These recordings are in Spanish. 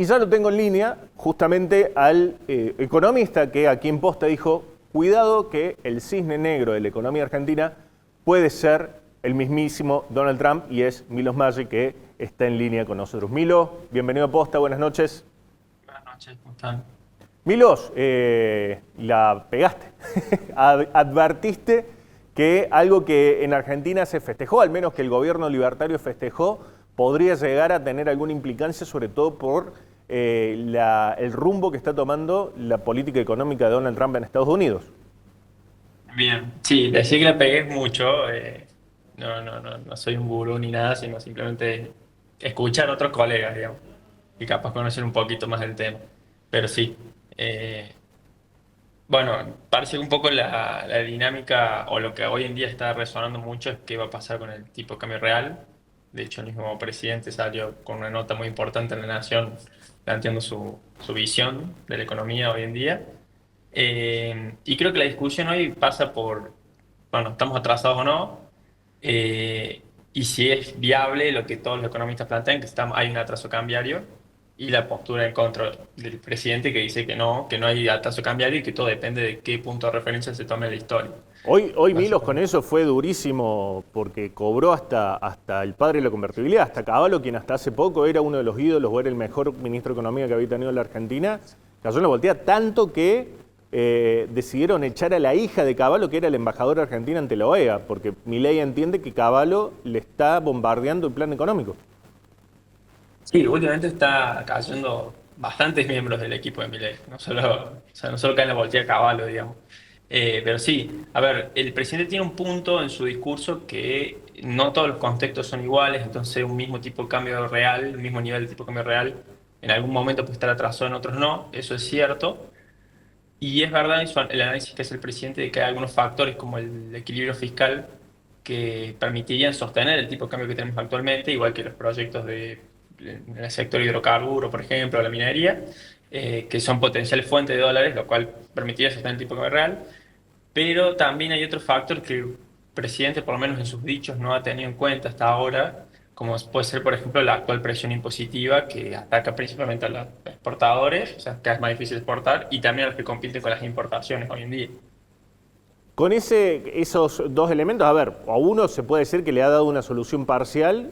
Y ya lo tengo en línea justamente al economista que aquí en Posta dijo, cuidado que el cisne negro de la economía argentina puede ser el mismísimo Donald Trump, y es Milos Maggi, que está en línea con nosotros. Milo, bienvenido a Posta, buenas noches. Buenas noches, ¿cómo están? Milos, la pegaste. Advertiste que algo que en Argentina se festejó, al menos que el gobierno libertario festejó, podría llegar a tener alguna implicancia, sobre todo por el rumbo que está tomando la política económica de Donald Trump en Estados Unidos. Bien, sí, decir que la pegué es mucho. No soy un gurú ni nada, sino simplemente escuchar a otros colegas, digamos, y capaz conocer un poquito más del tema. Pero sí, eh, bueno, parece un poco la dinámica o lo que hoy en día está resonando mucho es qué va a pasar con el tipo de cambio real. De hecho, el mismo presidente salió con una nota muy importante en La Nación planteando su visión de la economía hoy en día. Y creo que la discusión hoy pasa por, bueno, ¿estamos atrasados o no? Y si es viable lo que todos los economistas plantean, que hay un atraso cambiario, y la postura en contra del presidente que dice que no hay atraso cambiario y que todo depende de qué punto de referencia se tome en la historia. Hoy Milos con Básicamente. eso fue durísimo porque cobró hasta el padre de la convertibilidad, hasta Caballo, quien hasta hace poco era uno de los ídolos o era el mejor ministro de Economía que había tenido la Argentina, cayó en la volteada tanto que decidieron echar a la hija de Caballo, que era el embajador argentino ante la OEA, porque Milei entiende que Caballo le está bombardeando el plan económico. Sí, últimamente está cayendo bastantes miembros del equipo de Milei, o sea, no solo cae en la volteada a Caballo, digamos. Pero sí, a ver, el presidente tiene un punto en su discurso que no todos los contextos son iguales, entonces un mismo tipo de cambio real, el mismo nivel de tipo de cambio real, en algún momento puede estar atrasado, en otros no, eso es cierto. Y es verdad el análisis que hace el presidente de que hay algunos factores como el equilibrio fiscal que permitirían sostener el tipo de cambio que tenemos actualmente, igual que los proyectos en el sector hidrocarburo, por ejemplo, la minería, que son potenciales fuentes de dólares, lo cual permitiría sostener el tipo de cambio real. Pero también hay otro factor que el presidente, por lo menos en sus dichos, no ha tenido en cuenta hasta ahora, como puede ser, por ejemplo, la actual presión impositiva que ataca principalmente a los exportadores, o sea, que es más difícil exportar, y también a los que compiten con las importaciones hoy en día. Con esos dos elementos, a ver, a uno se puede decir que le ha dado una solución parcial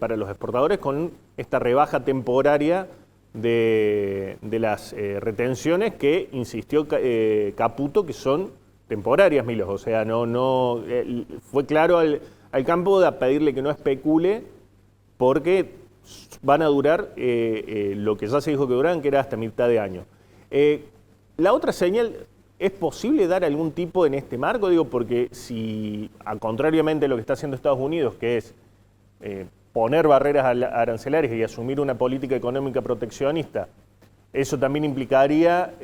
para los exportadores con esta rebaja temporaria de las retenciones que insistió Caputo, que son temporarias, Milos. O sea, fue claro al campo de pedirle que no especule porque van a durar lo que ya se dijo que duraban, que era hasta mitad de año. La otra señal, ¿es posible dar algún tipo en este marco? Digo, porque si, contrariamente a lo que está haciendo Estados Unidos, que es poner barreras arancelarias y asumir una política económica proteccionista, eso también implicaría,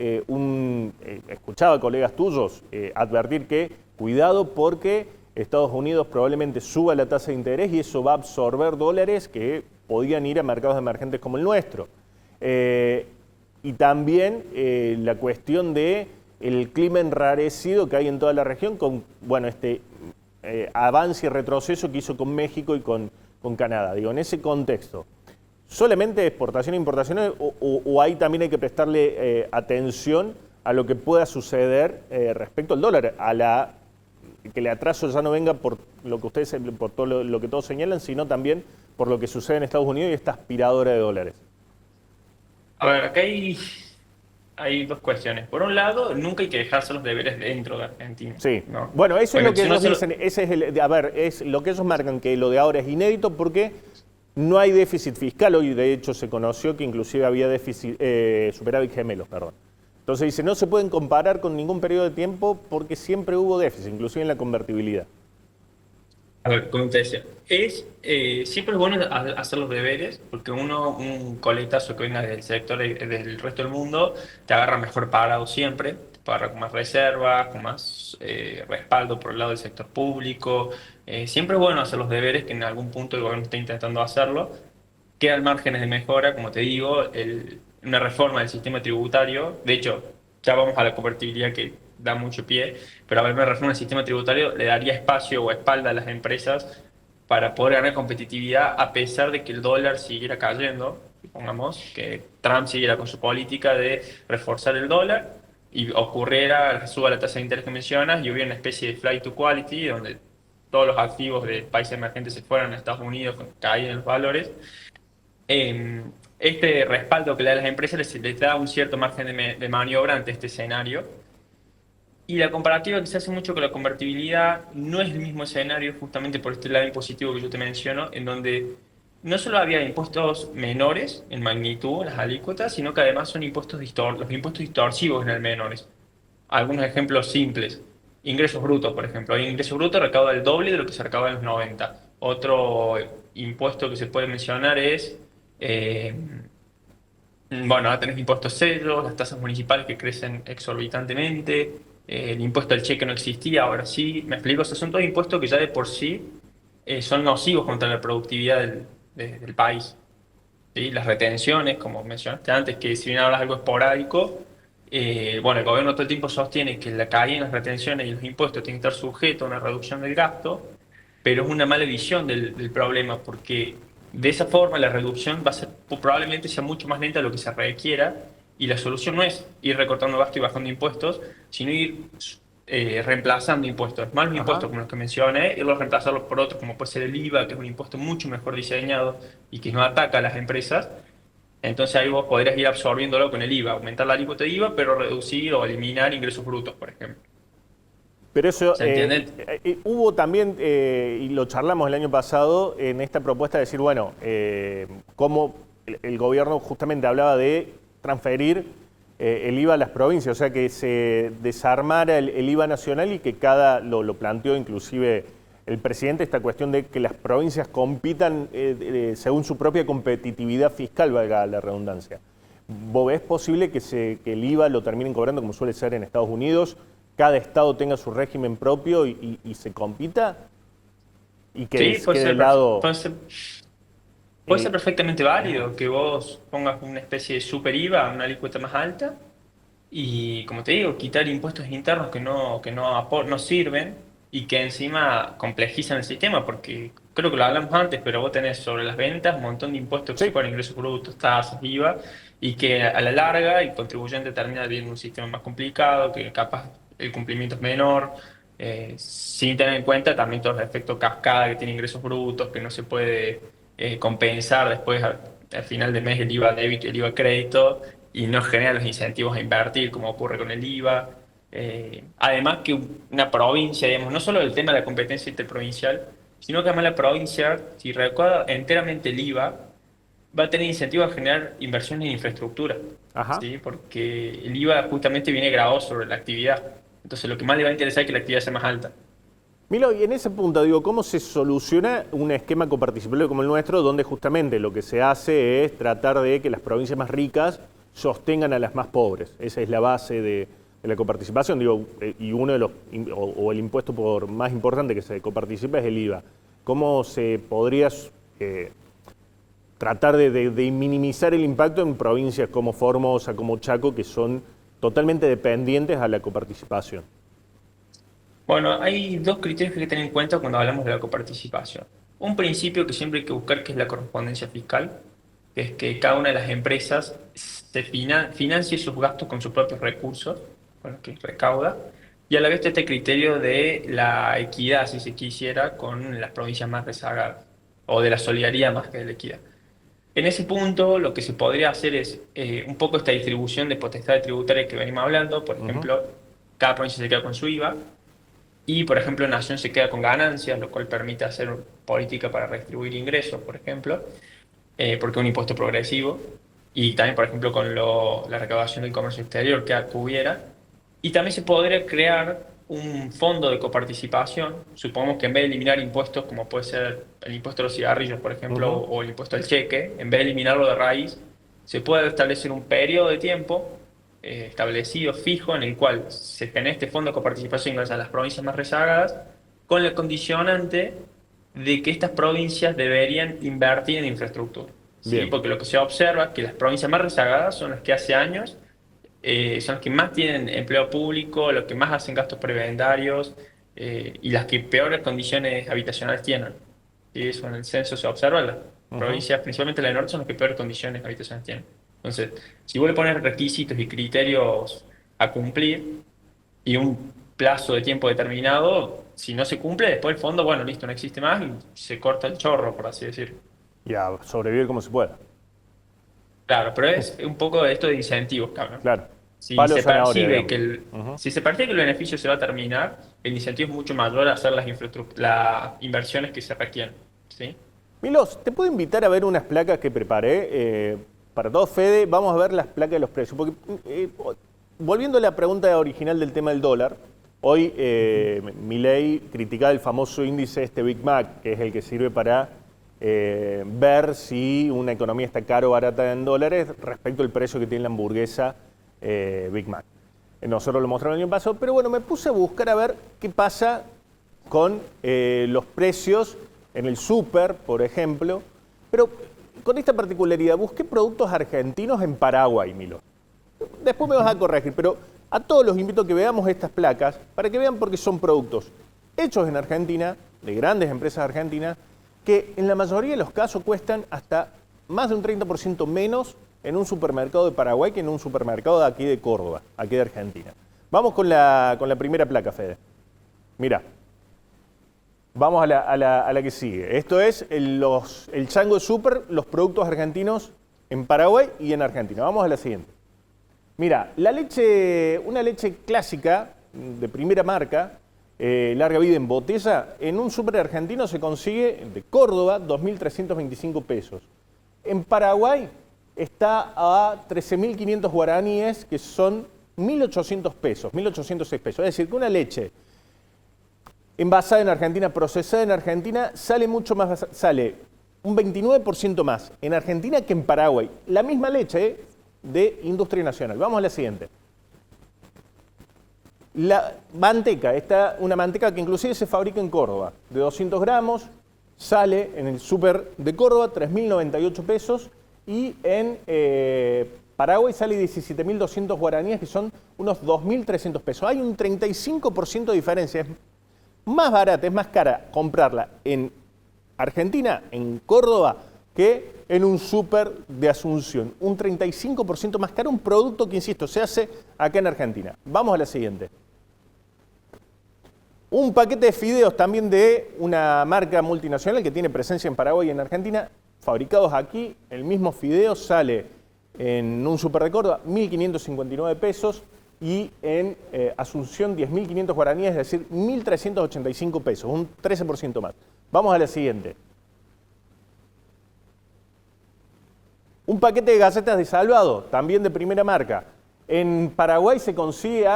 escuchaba colegas tuyos advertir que cuidado porque Estados Unidos probablemente suba la tasa de interés y eso va a absorber dólares que podían ir a mercados emergentes como el nuestro. Y también la cuestión de el clima enrarecido que hay en toda la región con, bueno, este avance y retroceso que hizo con México y con Canadá. Digo, en ese contexto, ¿solamente exportación e importaciones o ahí también hay que prestarle atención a lo que pueda suceder respecto al dólar, que el atraso ya no venga por lo que ustedes, por todo lo que todos señalan, sino también por lo que sucede en Estados Unidos y esta aspiradora de dólares? A ver, hay dos cuestiones. Por un lado, nunca hay que dejarse los deberes dentro de Argentina, Sí. ¿no? Bueno, eso es lo Porque que si uno ellos solo... dicen, ese es a ver, es lo que ellos marcan, que lo de ahora es inédito porque no hay déficit fiscal. Hoy de hecho se conoció que inclusive había déficit, superávit gemelos, perdón. Entonces dice, no se pueden comparar con ningún periodo de tiempo porque siempre hubo déficit, inclusive en la convertibilidad. A ver, como te decía, siempre es bueno hacer los deberes porque un coletazo que venga del sector, del resto del mundo, te agarra mejor parado siempre, te agarra con más reservas, con más respaldo por el lado del sector público. Siempre es bueno hacer los deberes, que en algún punto el gobierno está intentando hacerlo. Quedan márgenes de mejora, como te digo, una reforma del sistema tributario. De hecho, ya vamos a la convertibilidad que da mucho pie, pero a ver, una reforma del sistema tributario le daría espacio o espalda a las empresas para poder ganar competitividad a pesar de que el dólar siguiera cayendo. supongamos que Trump siguiera con su política de reforzar el dólar y ocurriera, suba la tasa de interés que mencionas y hubiera una especie de flight to quality donde todos los activos de países emergentes se fueran a Estados Unidos, caían los valores. Este respaldo que le da a las empresas les da un cierto margen de maniobra ante este escenario. Y la comparativa que se hace mucho con la convertibilidad no es el mismo escenario justamente por este lado impositivo que yo te menciono, en donde no solo había impuestos menores en magnitud, las alícuotas, sino que además son los impuestos distorsivos eran menores. Algunos ejemplos simples. Ingresos brutos, por ejemplo. El ingreso bruto recauda el doble de lo que se recauda en los 90. Otro impuesto que se puede mencionar es, eh, bueno, ahora tenés impuestos ceros, las tasas municipales que crecen exorbitantemente, el impuesto al cheque no existía, ahora sí, me explico, o sea, son todos impuestos que ya de por sí son nocivos contra la productividad del país. ¿Sí? Las retenciones, como mencionaste antes, que si bien ahora es algo esporádico, bueno, el gobierno todo el tiempo sostiene que la caída en las retenciones y los impuestos tienen que estar sujetos a una reducción del gasto, pero es una mala visión del problema, porque de esa forma la reducción va a ser, probablemente sea mucho más lenta de lo que se requiera, y la solución no es ir recortando gasto y bajando impuestos, sino ir reemplazando impuestos, malos Ajá. impuestos como los que mencioné, irlos reemplazarlos por otros, como puede ser el IVA, que es un impuesto mucho mejor diseñado y que no ataca a las empresas. Entonces ahí vos podrías ir absorbiéndolo con el IVA, aumentar la alícuota de IVA, pero reducir o eliminar ingresos brutos, por ejemplo. Pero eso, ¿Se entiende? hubo también, y lo charlamos el año pasado, en esta propuesta de decir, bueno, cómo el gobierno justamente hablaba de transferir el IVA a las provincias, o sea, que se desarmara el IVA nacional y que lo planteó inclusive el presidente, esta cuestión de que las provincias compitan según su propia competitividad fiscal, valga la redundancia. ¿Vos ves posible que el IVA lo terminen cobrando como suele ser en Estados Unidos? Cada estado tenga su régimen propio y se compita y que Sí, quede de lado. puede ser eh, perfectamente válido que vos pongas una especie de super IVA, una alícuota más alta, y como te digo, quitar impuestos internos que no sirven y que encima complejizan el sistema, porque creo que lo hablamos antes, pero vos tenés sobre las ventas un montón de impuestos que se sí, cobran, ingresos brutos, tasas, IVA, y que a la larga el contribuyente termina viendo un sistema más complicado, que capaz el cumplimiento es menor, sin tener en cuenta también todos los efectos cascada que tiene ingresos brutos, que no se puede compensar después al final del mes el IVA débito y el IVA crédito y no genera los incentivos a invertir como ocurre con el IVA. Además que una provincia, digamos, no solo el tema de la competencia interprovincial, sino que además la provincia, si recauda enteramente el IVA, va a tener incentivos a generar inversiones en infraestructura, ajá. ¿sí? Porque el IVA justamente viene grabado sobre la actividad. Entonces lo que más le va a interesar es que la actividad sea más alta. Milo, y en ese punto, digo, ¿cómo se soluciona un esquema coparticipatorio como el nuestro, donde justamente lo que se hace es tratar de que las provincias más ricas sostengan a las más pobres? Esa es la base de la coparticipación, digo, y uno de los, o el impuesto por más importante que se coparticipa es el IVA. ¿Cómo se podría eh, tratar de minimizar el impacto en provincias como Formosa, como Chaco, que son totalmente dependientes a la coparticipación? Bueno, hay dos criterios que hay que tener en cuenta cuando hablamos de la coparticipación. Un principio que siempre hay que buscar, que es la correspondencia fiscal, que es que cada una de las empresas financie sus gastos con sus propios recursos, con los que recauda, y a la vez está este criterio de la equidad, si se quisiera, con las provincias más rezagadas, o de la solidaridad más que de la equidad. En ese punto, lo que se podría hacer es un poco esta distribución de potestades tributarias que venimos hablando, por Ujú. ejemplo, cada provincia se queda con su IVA, y, por ejemplo, Nación se queda con ganancias, lo cual permite hacer política para redistribuir ingresos, por ejemplo, porque es un impuesto progresivo. Y también, por ejemplo, con la recaudación del comercio exterior que cubiera. Y también se podría crear un fondo de coparticipación. Supongamos que en vez de eliminar impuestos, como puede ser el impuesto a los cigarrillos, por ejemplo, Ujú. o el impuesto al cheque, en vez de eliminarlo de raíz, se puede establecer un periodo de tiempo establecido, fijo, en el cual se genera este fondo de coparticipación gracias a las provincias más rezagadas, con el condicionante de que estas provincias deberían invertir en infraestructura. ¿Sí? Bien. Porque lo que se observa es que las provincias más rezagadas son las que hace años son las que más tienen empleo público, los que más hacen gastos prebendarios y las que peores condiciones habitacionales tienen. Y eso en el censo se observa. provincias, principalmente la del norte, son los que peores condiciones habitacionales tienen. Entonces, si vos le pones requisitos y criterios a cumplir y un plazo de tiempo determinado, si no se cumple, después el fondo, bueno, listo, no existe más y se corta el chorro, por así decirlo. Y a sobrevivir como se pueda. Claro, pero es un poco de esto de incentivos, cabrón. Claro. Si Palo se zanahoria, percibe digamos. que Ujú. si se percibe que el beneficio se va a terminar, el incentivo es mucho mayor a hacer las inversiones que se requieren, ¿sí? Milos, te puedo invitar a ver unas placas que preparé para todos, Fede. Vamos a ver las placas de los precios. Porque, volviendo a la pregunta original del tema del dólar, hoy Milei criticaba el famoso índice Big Mac, que es el que sirve para ver si una economía está cara o barata en dólares respecto al precio que tiene la hamburguesa Big Mac. Nosotros lo mostramos el año pasado, pero bueno, me puse a buscar a ver qué pasa con los precios en el súper, por ejemplo, pero con esta particularidad, busqué productos argentinos en Paraguay, Milo. Después me vas a corregir, pero a todos los invito a que veamos estas placas para que vean por qué son productos hechos en Argentina, de grandes empresas argentinas, que en la mayoría de los casos cuestan hasta más de un 30% menos en un supermercado de Paraguay que en un supermercado de aquí de Córdoba, aquí de Argentina. Vamos con la primera placa, Fede. Mira. Vamos a la que sigue. Esto es el chango de súper, los productos argentinos en Paraguay y en Argentina. Vamos a la siguiente. Mira, una leche clásica de primera marca, larga vida en botella, en un súper argentino se consigue de Córdoba 2.325 pesos. En Paraguay está a 13.500 guaraníes, que son 1.800 pesos, 1.806 pesos. Es decir, que una leche envasada en Argentina, procesada en Argentina, sale mucho más, sale un 29% más en Argentina que en Paraguay. La misma leche de industria nacional. Vamos a la siguiente. La manteca, una manteca que inclusive se fabrica en Córdoba, de 200 gramos, sale en el súper de Córdoba 3.098 pesos y en Paraguay sale 17.200 guaraníes, que son unos 2.300 pesos. Hay un 35% de diferencia. Es más barata, es más cara comprarla en Argentina, en Córdoba, que en un súper de Asunción. Un 35% más caro, un producto que, insisto, se hace acá en Argentina. Vamos a la siguiente. Un paquete de fideos también de una marca multinacional que tiene presencia en Paraguay y en Argentina, fabricados aquí. El mismo fideo sale en un súper de Córdoba, 1.559 pesos. Y en Asunción 10.500 guaraníes, es decir, 1.385 pesos, un 13% más. Vamos a la siguiente. Un paquete de galletas de Salvado, también de primera marca. En Paraguay se consigue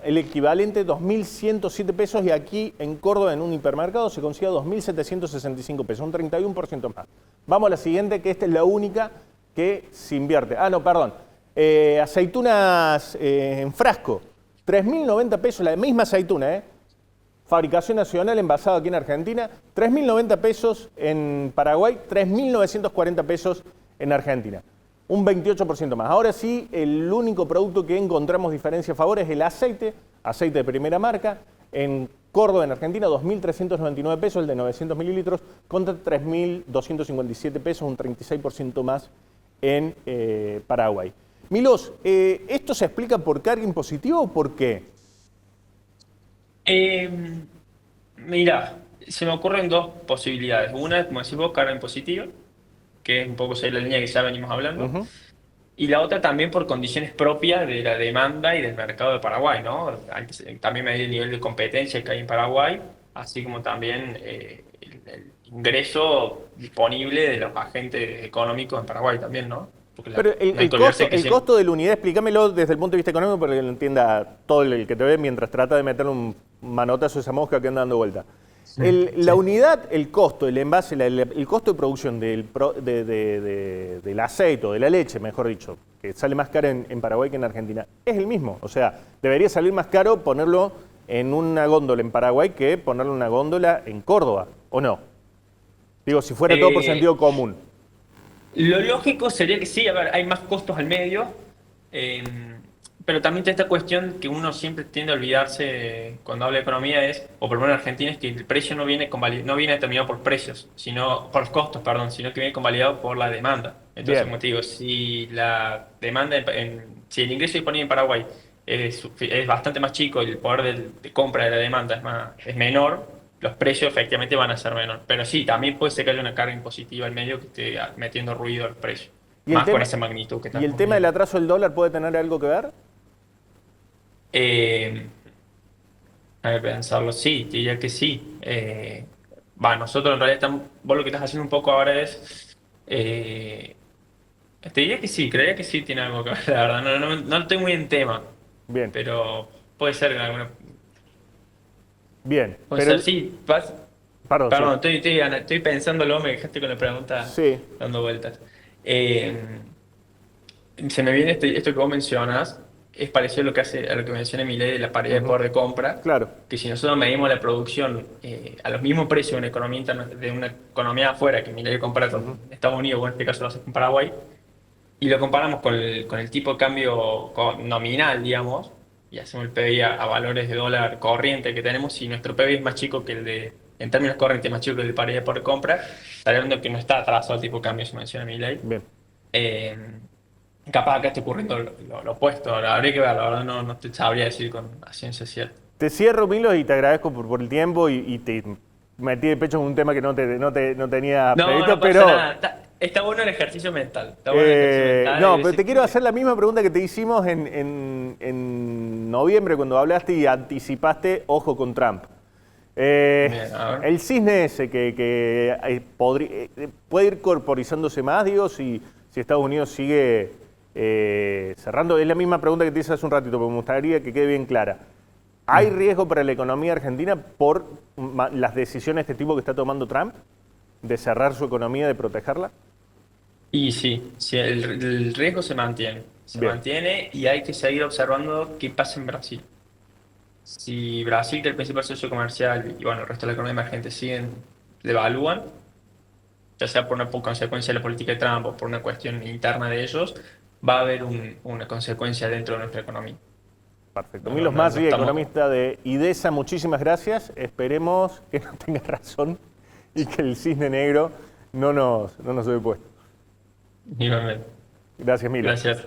el equivalente 2.107 pesos y aquí en Córdoba, en un hipermercado, se consigue 2.765 pesos, un 31% más. Vamos a la siguiente, que esta es la única que se invierte. Ah, no, perdón. Aceitunas en frasco, 3.090 pesos, la misma aceituna, fabricación nacional, envasada aquí en Argentina, 3.090 pesos en Paraguay, 3.940 pesos en Argentina, un 28% más. Ahora sí, el único producto que encontramos diferencia a favor es el aceite de primera marca, en Córdoba, en Argentina, 2.399 pesos, el de 900 mililitros, contra 3.257 pesos, un 36% más en Paraguay. Milos, ¿esto se explica por carga impositiva o por qué? Mira, se me ocurren dos posibilidades. Una es, como decís vos, carga impositiva, que es un poco la línea que ya venimos hablando. Uh-huh. Y la otra también por condiciones propias de la demanda y del mercado de Paraguay, ¿no? También medir el nivel de competencia que hay en Paraguay, así como también el ingreso disponible de los agentes económicos en Paraguay también, ¿no? Porque Pero no hay que olvidarse que siempre... costo de la unidad, explícamelo desde el punto de vista económico para que lo entienda todo el que te ve mientras trata de meterle un manotazo a esa mosca que anda dando vuelta. La unidad, el costo, el envase, el costo de producción del aceite o de la leche, mejor dicho, que sale más caro en Paraguay que en Argentina, es el mismo. O sea, debería salir más caro ponerlo en una góndola en Paraguay que ponerlo en una góndola en Córdoba, ¿o no? Digo, si fuera todo por sentido común. Lo lógico sería que sí, a ver, hay más costos al medio, Pero también está esta cuestión que uno siempre tiende a olvidarse cuando habla de economía es, o por lo menos en Argentina, es que el precio no viene no viene determinado por precios, sino por los costos, perdón, sino que viene convalidado por la demanda. Entonces, Bien, como te digo, si la demanda, si el ingreso disponible en Paraguay es bastante más chico y el poder de compra de la demanda es menor, los precios efectivamente van a ser menor. Pero sí, también puede ser que haya una carga impositiva en medio que esté metiendo ruido al precio, ¿y el más con tema, esa magnitud que y el estamos tema del viendo. atraso del dólar puede tener algo que ver? Eh, A ver, pensarlo, sí, te diría que sí. Nosotros en realidad estamos, vos lo que estás haciendo un poco ahora es, te diría que sí, creería que sí tiene algo que ver, la verdad, no estoy muy en tema, Bien, pero puede ser en alguna, bien, puede pero, ser, sí, perdón, sí, perdón, estoy pensándolo, me dejaste con la pregunta sí, dando vueltas. Eh, Se me viene esto que vos mencionas, es parecido a a lo que mencioné Milei de la paridad de ujú, poder de compra, claro, que si nosotros medimos la producción a los mismos precios de una economía de una economía afuera que Milei compara ujú, con Estados Unidos, o en este caso lo hace con Paraguay, y lo comparamos con el tipo de cambio nominal, digamos, y hacemos el PBI a valores de dólar corriente que tenemos, si nuestro PBI es más chico que en términos corrientes, más chico que el de paridad de poder de compra, estaría hablando que no está atrasado el tipo de cambio, se menciona Milei. bien. Eh, Capaz acá esté ocurriendo lo opuesto, ahora habría que ver, la verdad no te sabría decir con a ciencia cierta. Te cierro, Milo, y te agradezco por el tiempo y te metí de pecho en un tema que no tenía No, previsto, no pasa pero nada, está bueno el ejercicio mental, está bueno el ejercicio mental, hay no, pero veces te quiero que... hacer la misma pregunta que te hicimos en noviembre cuando hablaste y anticipaste, ojo con Trump. Bien, a ver. El cisne ese puede ir corporizándose más, digo, si Estados Unidos sigue cerrando. Es la misma pregunta que te hice hace un ratito, pero me gustaría que quede bien clara. ¿Hay riesgo para la economía argentina por las decisiones de este tipo que está tomando Trump? ¿De cerrar su economía, de protegerla? Y sí, sí, el riesgo se Bien. mantiene y hay que seguir observando qué pasa en Brasil. Si Brasil, que es el principal socio comercial, y bueno, el resto de la economía emergente devalúan, ya sea por consecuencia de la política de Trump o por una cuestión interna de ellos, va a haber una consecuencia dentro de nuestra economía. Perfecto. No, no, Milos no, no Masri, estamos. economista de IDESA, muchísimas gracias. Esperemos que no tenga razón y que el cisne negro no nos hube puesto. Igualmente. Gracias, Milo. Gracias.